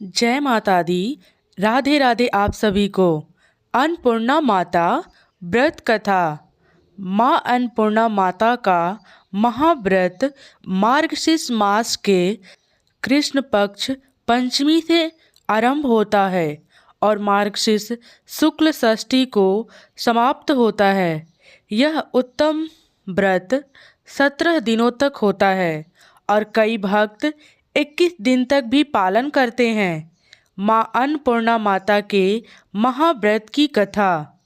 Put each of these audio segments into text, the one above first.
जय माता दी। राधे राधे आप सभी को। अन्नपूर्णा माता व्रत कथा। माँ अन्नपूर्णा माता का महाव्रत मार्गशीर्ष मास के कृष्ण पक्ष पंचमी से आरंभ होता है और मार्गशीर्ष शुक्ल षष्ठी को समाप्त होता है। यह उत्तम व्रत 17 दिनों तक होता है और कई भक्त 21 दिन तक भी पालन करते हैं। माँ अन्नपूर्णा माता के महाव्रत की कथा।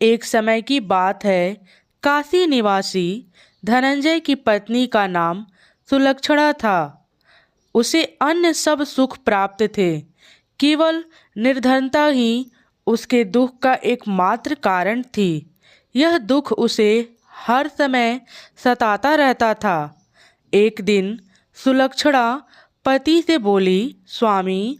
एक समय की बात है, काशी निवासी धनंजय की पत्नी का नाम सुलक्षणा था। उसे अन्य सब सुख प्राप्त थे, केवल निर्धनता ही उसके दुख का एकमात्र कारण थी। यह दुख उसे हर समय सताता रहता था। एक दिन सुलक्षणा पति से बोली, स्वामी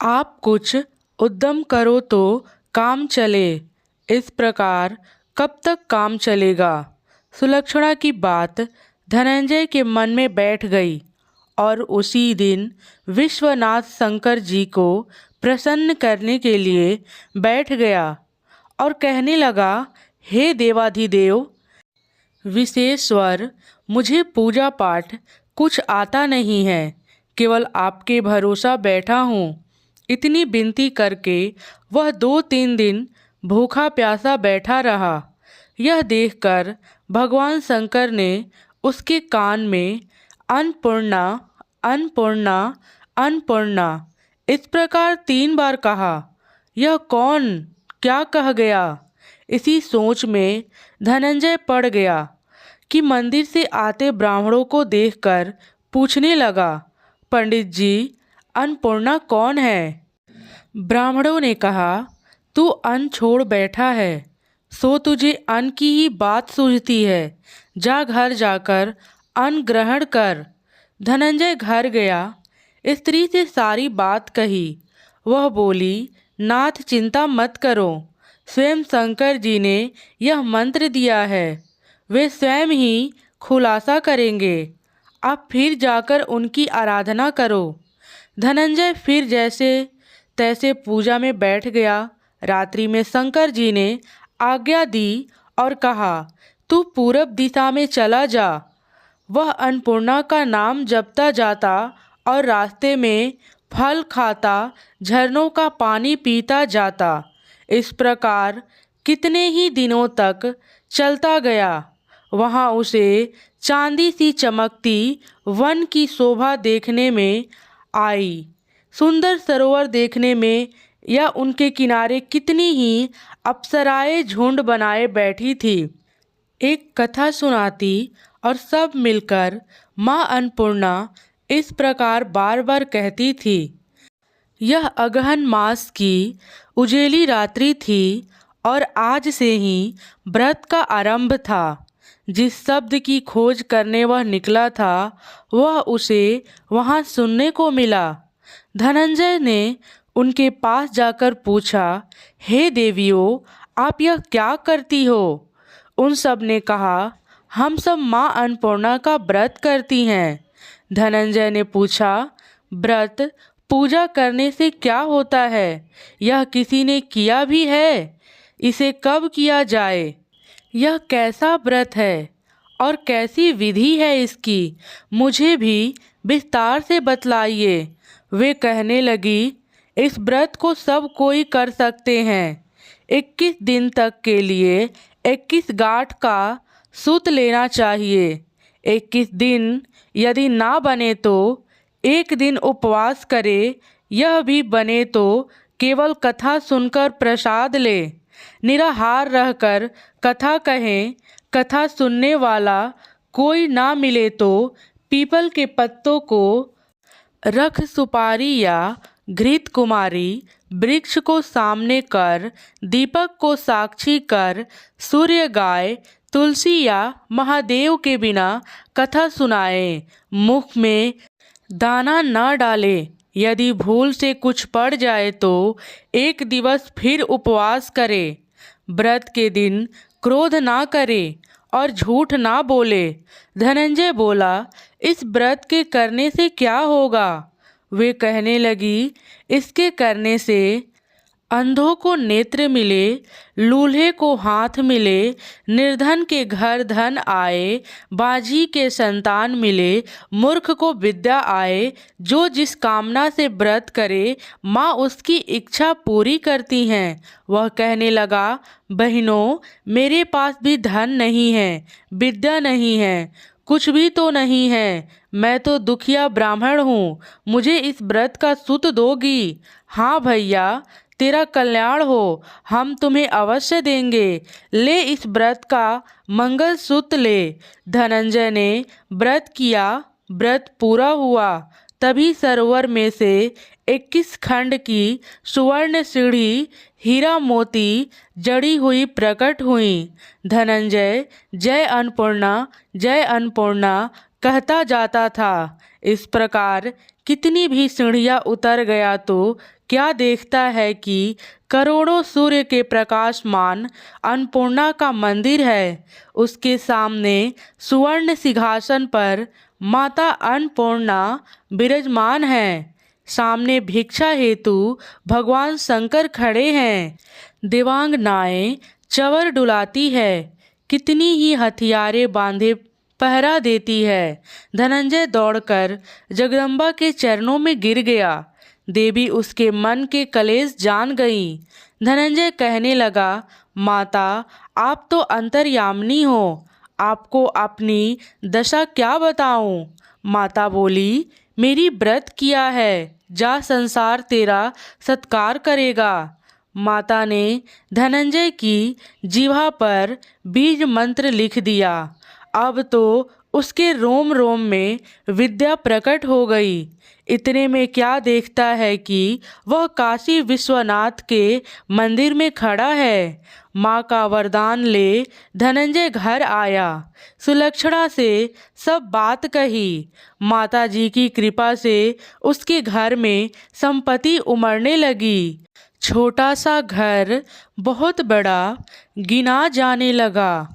आप कुछ उद्यम करो तो काम चले। इस प्रकार कब तक काम चलेगा? सुलक्षणा की बात धनंजय के मन में बैठ गई और उसी दिन विश्वनाथ शंकर जी को प्रसन्न करने के लिए बैठ गया और कहने लगा, हे देवाधिदेव विशेश्वर, मुझे पूजा पाठ कुछ आता नहीं है, केवल आपके भरोसा बैठा हूँ। इतनी विनती करके वह 2-3 दिन भूखा प्यासा बैठा रहा। यह देखकर भगवान शंकर ने उसके कान में अन्नपूर्णा अन्नपूर्णा अन्नपूर्णा इस प्रकार 3 बार कहा। यह कौन क्या कह गया? इसी सोच में धनंजय पड़ गया कि मंदिर से आते ब्राह्मणों को देखकर पूछने लगा, पंडित जी अन्नपूर्णा कौन है? ब्राह्मणों ने कहा, तू अन्न छोड़ बैठा है, सो तुझे अन्न की ही बात सूझती है। जा घर जाकर अन्न ग्रहण कर। धनंजय घर गया, स्त्री से सारी बात कही। वह बोली, नाथ चिंता मत करो, स्वयं शंकर जी ने यह मंत्र दिया है, वे स्वयं ही खुलासा करेंगे। आप फिर जाकर उनकी आराधना करो। धनंजय फिर जैसे तैसे पूजा में बैठ गया। रात्रि में शंकर जी ने आज्ञा दी और कहा, तू पूरब दिशा में चला जा। वह अन्नपूर्णा का नाम जपता जाता और रास्ते में फल खाता, झरनों का पानी पीता जाता। इस प्रकार कितने ही दिनों तक चलता गया। वहाँ उसे चांदी सी चमकती वन की शोभा देखने में आई। सुंदर सरोवर देखने में या उनके किनारे कितनी ही अप्सराएं झुंड बनाए बैठी थी। एक कथा सुनाती और सब मिलकर माँ अन्नपूर्णा इस प्रकार बार बार कहती थी। यह अगहन मास की उजेली रात्रि थी और आज से ही व्रत का आरंभ था। जिस शब्द की खोज करने वह निकला था, वह उसे वहाँ सुनने को मिला। धनंजय ने उनके पास जाकर पूछा, हे देवियों, आप यह क्या करती हो? उन सब ने कहा, हम सब माँ अन्नपूर्णा का व्रत करती हैं। धनंजय ने पूछा, व्रत पूजा करने से क्या होता है? यह किसी ने किया भी है? इसे कब किया जाए? यह कैसा व्रत है और कैसी विधि है इसकी? मुझे भी विस्तार से बतलाइए। वे कहने लगी, इस व्रत को सब कोई कर सकते हैं। 21 दिन तक के लिए 21 गांठ का सूत लेना चाहिए। 21 दिन यदि ना बने तो 1 दिन उपवास करे। यह भी बने तो केवल कथा सुनकर प्रसाद ले। निराहार रहकर कथा कहें। कथा सुनने वाला कोई ना मिले तो पीपल के पत्तों को रख सुपारी या घृत कुमारी वृक्ष को सामने कर, दीपक को साक्षी कर, सूर्य गाय, तुलसी या महादेव के बिना कथा सुनाए। मुख में दाना न डाले। यदि भूल से कुछ पड़ जाए तो 1 दिवस फिर उपवास करे। व्रत के दिन क्रोध ना करे और झूठ ना बोले। धनंजय बोला, इस व्रत के करने से क्या होगा? वे कहने लगी, इसके करने से अंधों को नेत्र मिले, लूल्हे को हाथ मिले, निर्धन के घर धन आए, बाझी के संतान मिले, मूर्ख को विद्या आए। जो जिस कामना से व्रत करे माँ उसकी इच्छा पूरी करती हैं। वह कहने लगा, बहनों, मेरे पास भी धन नहीं है, विद्या नहीं है, कुछ भी तो नहीं है। मैं तो दुखिया ब्राह्मण हूँ, मुझे इस व्रत का सुत दोगी? हाँ भैया, तेरा कल्याण हो, हम तुम्हें अवश्य देंगे। ले इस व्रत का मंगल सूत्र ले। धनंजय ने व्रत किया, व्रत पूरा हुआ। तभी सरोवर में से 21 खंड की सुवर्ण सीढ़ी हीरा मोती जड़ी हुई प्रकट हुई। धनंजय जय अन्नपूर्णा कहता जाता था। इस प्रकार कितनी भी सीढ़ियाँ उतर गया तो क्या देखता है कि करोड़ों सूर्य के प्रकाशमान अन्नपूर्णा का मंदिर है। उसके सामने सुवर्ण सिंहासन पर माता अन्नपूर्णा विराजमान है। सामने भिक्षा हेतु भगवान शंकर खड़े हैं। देवांगनाएं चवर डुलाती है, कितनी ही हथियारे बांधे पहरा देती है। धनंजय दौड़कर जगदम्बा के चरणों में गिर गया। देवी उसके मन के कलेश जान गई। धनंजय कहने लगा, माता, आप तो अंतर्यामिनी हो, आपको अपनी दशा क्या बताऊं? माता बोली, मेरी व्रत किया है, जा, संसार तेरा सत्कार करेगा। माता ने धनंजय की जिह्वा पर बीज मंत्र लिख दिया। अब तो उसके रोम रोम में विद्या प्रकट हो गई। इतने में क्या देखता है कि वह काशी विश्वनाथ के मंदिर में खड़ा है। माँ का वरदान ले धनंजय घर आया। सुलक्षणा से सब बात कही। माता जी की कृपा से उसके घर में संपत्ति उमड़ने लगी। छोटा सा घर बहुत बड़ा गिना जाने लगा।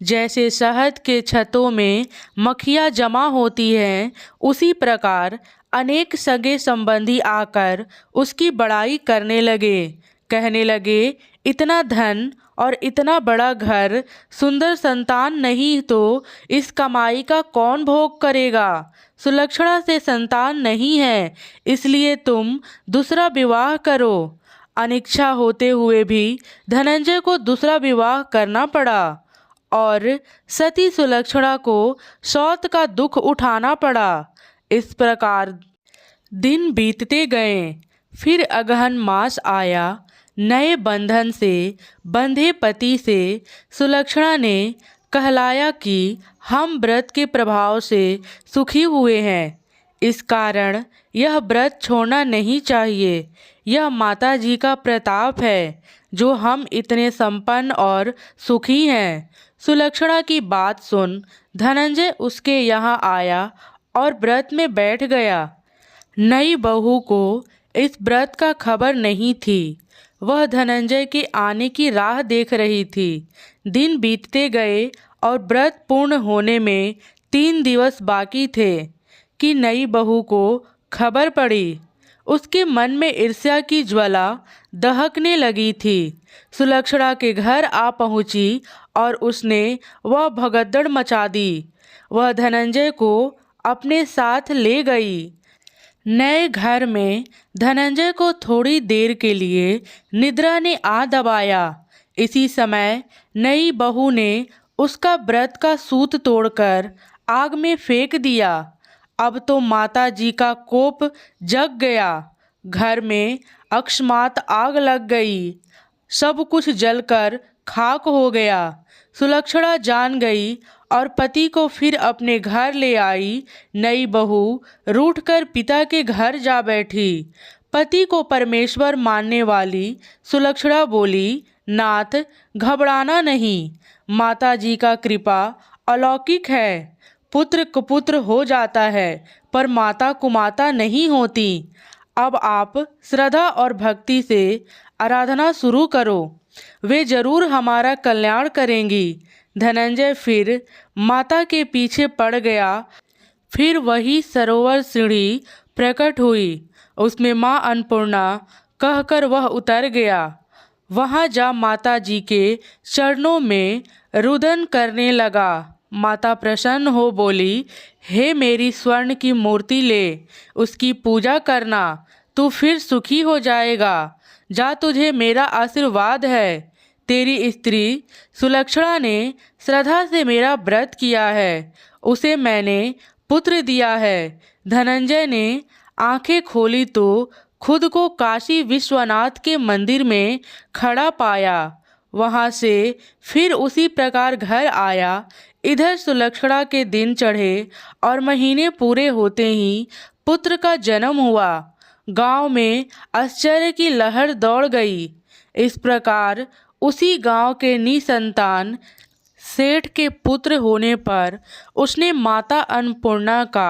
जैसे शहद के छत्तों में मक्खियाँ जमा होती हैं, उसी प्रकार अनेक सगे संबंधी आकर उसकी बड़ाई करने लगे। कहने लगे, इतना धन और इतना बड़ा घर, सुंदर संतान नहीं तो इस कमाई का कौन भोग करेगा? सुलक्षणा से संतान नहीं है, इसलिए तुम दूसरा विवाह करो। अनिच्छा होते हुए भी धनंजय को दूसरा विवाह करना पड़ा और सती सुलक्षणा को सौत का दुख उठाना पड़ा। इस प्रकार दिन बीतते गए। फिर अगहन मास आया। नए बंधन से बंधे पति से सुलक्षणा ने कहलाया कि हम व्रत के प्रभाव से सुखी हुए हैं, इस कारण यह व्रत छोड़ना नहीं चाहिए। यह माता जी का प्रताप है जो हम इतने संपन्न और सुखी हैं। सुलक्षणा की बात सुन धनंजय उसके यहाँ आया और व्रत में बैठ गया। नई बहू को इस व्रत का खबर नहीं थी। वह धनंजय के आने की राह देख रही थी। दिन बीतते गए और व्रत पूर्ण होने में 3 दिवस बाकी थे कि नई बहू को खबर पड़ी। उसके मन में ईर्ष्या की ज्वाला दहकने लगी थी। सुलक्षणा के घर आ पहुंची और उसने वह भगदड़ मचा दी। वह धनंजय को अपने साथ ले गई। नए घर में धनंजय को थोड़ी देर के लिए निद्रा ने आ दबाया। इसी समय नई बहू ने उसका व्रत का सूत तोड़कर आग में फेंक दिया। अब तो माता जी का कोप जग गया। घर में अकस्मात आग लग गई। सब कुछ जलकर खाक हो गया। सुलक्षणा जान गई और पति को फिर अपने घर ले आई। नई बहू रूठकर पिता के घर जा बैठी। पति को परमेश्वर मानने वाली सुलक्षणा बोली, नाथ, घबराना नहीं, माता जी का कृपा अलौकिक है। पुत्र कुपुत्र हो जाता है पर माता कुमाता नहीं होती। अब आप श्रद्धा और भक्ति से आराधना शुरू करो, वे जरूर हमारा कल्याण करेंगी। धनंजय फिर माता के पीछे पड़ गया। फिर वही सरोवर सीढ़ी प्रकट हुई। उसमें माँ अन्नपूर्णा कहकर वह उतर गया। वहाँ जा माता जी के चरणों में रुदन करने लगा। माता प्रसन्न हो बोली, हे मेरी स्वर्ण की मूर्ति ले, उसकी पूजा करना, तू फिर सुखी हो जाएगा। जा, तुझे मेरा आशीर्वाद है। तेरी स्त्री सुलक्षणा ने श्रद्धा से मेरा व्रत किया है, उसे मैंने पुत्र दिया है। धनंजय ने आंखें खोली तो खुद को काशी विश्वनाथ के मंदिर में खड़ा पाया। वहाँ से फिर उसी प्रकार घर आया। इधर सुलक्षणा के दिन चढ़े और महीने पूरे होते ही पुत्र का जन्म हुआ। गांव में आश्चर्य की लहर दौड़ गई। इस प्रकार उसी गांव के निसंतान सेठ के पुत्र होने पर उसने माता अन्नपूर्णा का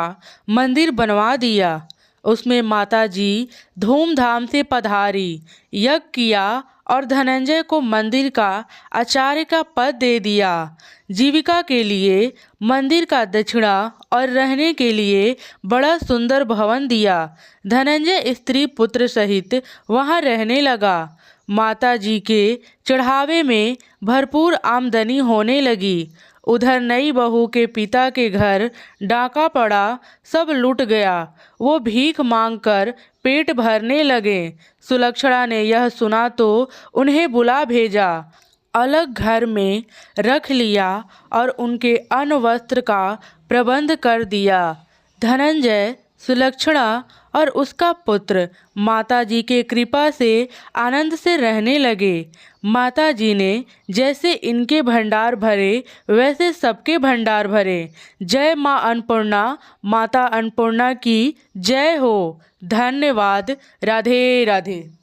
मंदिर बनवा दिया। उसमें माता जी धूमधाम से पधारी, यज्ञ किया और धनंजय को मंदिर का आचार्य का पद दे दिया। जीविका के लिए मंदिर का दक्षिणा और रहने के लिए बड़ा सुंदर भवन दिया। धनंजय स्त्री पुत्र सहित वहाँ रहने लगा। माता जी के चढ़ावे में भरपूर आमदनी होने लगी। उधर नई बहू के पिता के घर डाका पड़ा, सब लूट गया। वो भीख मांगकर पेट भरने लगे। सुलक्षणा ने यह सुना तो उन्हें बुला भेजा, अलग घर में रख लिया और उनके अन्न वस्त्र का प्रबंध कर दिया। धनंजय, सुलक्षणा और उसका पुत्र माता जी के कृपा से आनंद से रहने लगे। माता जी ने जैसे इनके भंडार भरे वैसे सबके भंडार भरे। जय माँ अन्नपूर्णा, माता अन्नपूर्णा की जय हो। धन्यवाद। राधे राधे।